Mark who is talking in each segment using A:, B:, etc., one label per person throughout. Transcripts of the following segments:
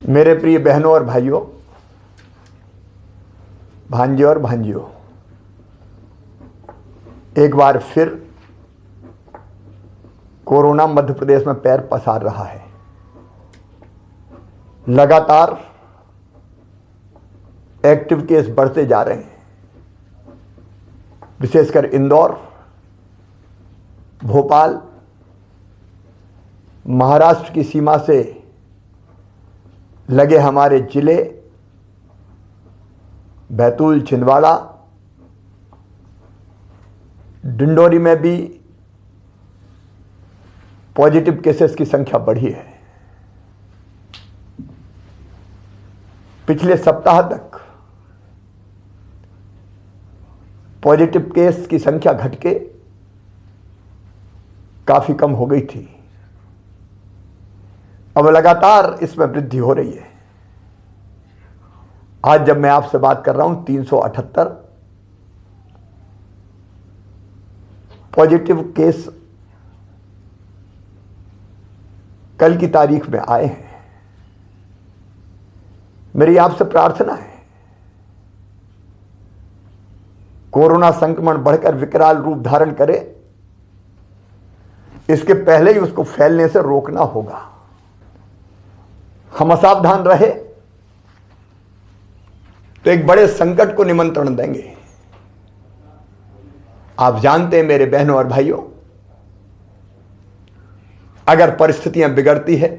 A: मेरे प्रिय बहनों और भाइयों, भांजे और भांजियों, एक बार फिर कोरोना मध्य प्रदेश में पैर पसार रहा है। लगातार एक्टिव केस बढ़ते जा रहे हैं। विशेषकर इंदौर, भोपाल, महाराष्ट्र की सीमा से लगे हमारे जिले बैतूल, छिंदवाड़ा, डिंडोरी में भी पॉजिटिव केसेस की संख्या बढ़ी है। पिछले सप्ताह तक पॉजिटिव केस की संख्या घट के काफी कम हो गई थी। अब लगातार इसमें वृद्धि हो रही है। आज जब मैं आपसे बात कर रहा हूं 378 पॉजिटिव केस कल की तारीख में आए हैं। मेरी आपसे प्रार्थना है, कोरोना संक्रमण बढ़कर विकराल रूप धारण करे, इसके पहले ही उसको फैलने से रोकना होगा। हम असावधान रहे तो एक बड़े संकट को निमंत्रण देंगे। आप जानते हैं मेरे बहनों और भाइयों, अगर परिस्थितियां बिगड़ती है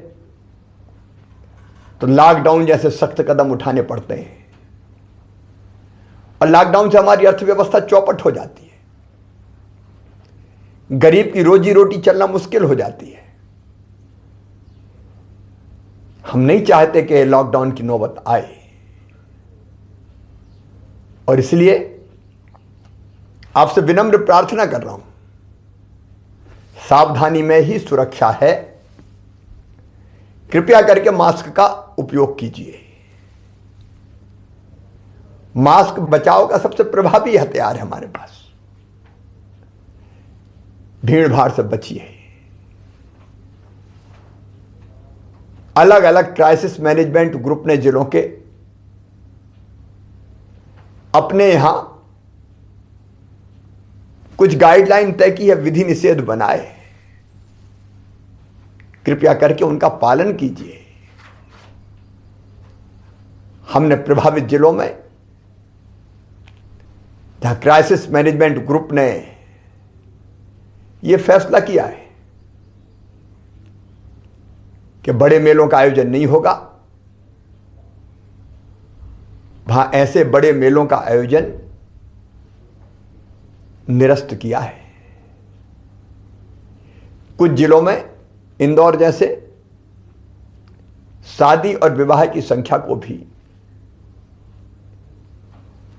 A: तो लॉकडाउन जैसे सख्त कदम उठाने पड़ते हैं और लॉकडाउन से हमारी अर्थव्यवस्था चौपट हो जाती है। गरीब की रोजी रोटी चलना मुश्किल हो जाती है। हम नहीं चाहते कि लॉकडाउन की नौबत आए और इसलिए आपसे विनम्र प्रार्थना कर रहा हूं, सावधानी में ही सुरक्षा है। कृपया करके मास्क का उपयोग कीजिए। मास्क बचाव का सबसे प्रभावी हथियार है हमारे पास। भीड़ भाड़ से बचिए। अलग अलग क्राइसिस मैनेजमेंट ग्रुप ने जिलों के अपने यहां कुछ गाइडलाइन तय की है, विधि निषेध बनाए। कृपया करके उनका पालन कीजिए। हमने प्रभावित जिलों में जहां क्राइसिस मैनेजमेंट ग्रुप ने यह फैसला किया है कि बड़े मेलों का आयोजन नहीं होगा, वहां ऐसे बड़े मेलों का आयोजन निरस्त किया है। कुछ जिलों में इंदौर जैसे शादी और विवाह की संख्या को भी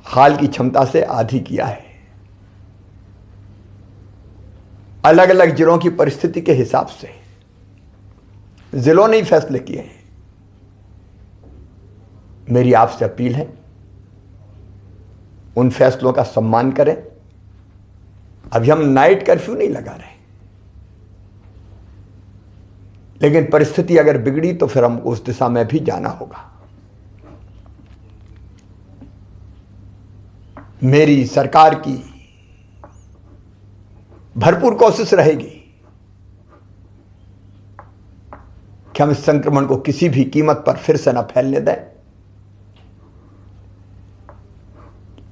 A: हाल की क्षमता से आधी किया है। अलग अलग जिलों की परिस्थिति के हिसाब से जिलों ने ही फैसले किए हैं। मेरी आपसे अपील है, उन फैसलों का सम्मान करें। अभी हम नाइट कर्फ्यू नहीं लगा रहे, लेकिन परिस्थिति अगर बिगड़ी तो फिर हमको उस दिशा में भी जाना होगा। मेरी सरकार की भरपूर कोशिश रहेगी कि हम इस संक्रमण को किसी भी कीमत पर फिर से न फैलने दें,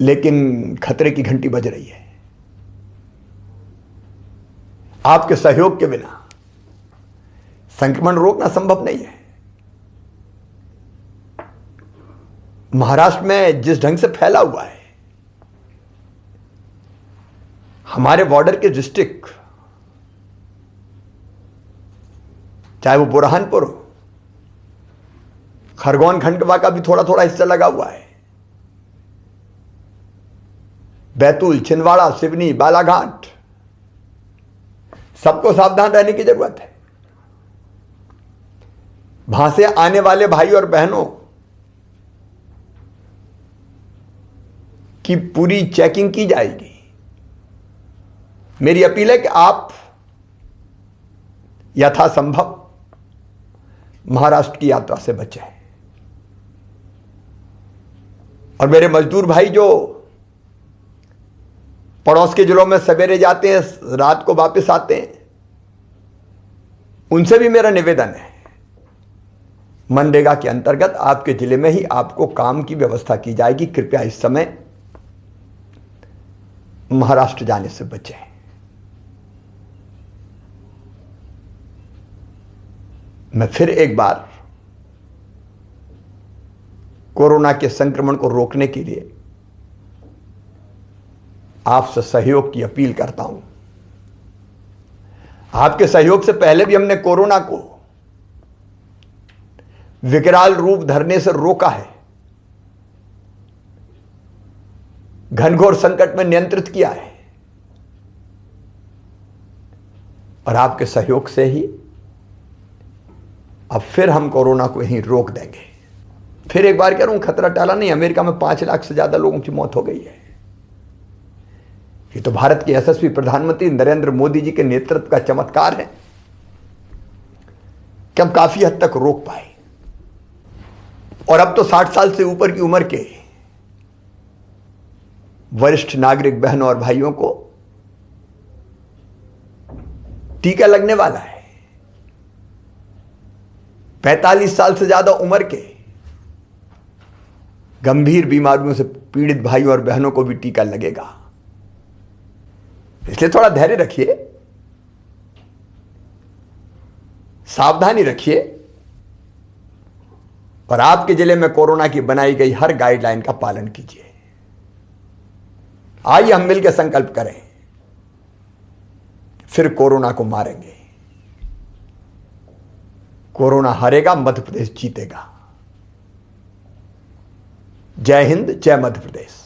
A: लेकिन खतरे की घंटी बज रही है। आपके सहयोग के बिना संक्रमण रोकना संभव नहीं है। महाराष्ट्र में जिस ढंग से फैला हुआ है, हमारे बॉर्डर के डिस्ट्रिक्ट, चाहे वो बुरहानपुर हो, खरगोन खंडवा का भी थोड़ा थोड़ा हिस्सा लगा हुआ है, बैतूल, छिंदवाड़ा, सिवनी, बालाघाट, सबको सावधान रहने की जरूरत है। वहां से आने वाले भाई और बहनों की पूरी चेकिंग की जाएगी। मेरी अपील है कि आप यथासंभव महाराष्ट्र की यात्रा से बचें। और मेरे मजदूर भाई जो पड़ोस के जिलों में सवेरे जाते हैं, रात को वापस आते हैं, उनसे भी मेरा निवेदन है, मनरेगा के अंतर्गत आपके जिले में ही आपको काम की व्यवस्था की जाएगी। कृपया इस समय महाराष्ट्र जाने से बचें। मैं फिर एक बार कोरोना के संक्रमण को रोकने के लिए आपसे सहयोग की अपील करता हूं। आपके सहयोग से पहले भी हमने कोरोना को विकराल रूप धरने से रोका है, घनघोर संकट में नियंत्रित किया है, और आपके सहयोग से ही अब फिर हम कोरोना को यहीं रोक देंगे। फिर एक बार कह रहा हूं, खतरा टाला नहीं। अमेरिका में 5 लाख से ज्यादा लोगों की मौत हो गई है। ये तो भारत के यशस्वी प्रधानमंत्री नरेंद्र मोदी जी के नेतृत्व का चमत्कार है कि हम काफी हद तक रोक पाए। और अब तो 60 साल से ऊपर की उम्र के वरिष्ठ नागरिक बहनों और भाइयों को टीका लगने वाला है। 45 साल से ज्यादा उम्र के गंभीर बीमारियों से पीड़ित भाइयों और बहनों को भी टीका लगेगा। इसलिए थोड़ा धैर्य रखिए, सावधानी रखिए, और आपके जिले में कोरोना की बनाई गई हर गाइडलाइन का पालन कीजिए। आइए हम मिलकर संकल्प करें, फिर कोरोना को मारेंगे। कोरोना हारेगा, मध्य प्रदेश जीतेगा। जय हिंद, जय मध्य प्रदेश।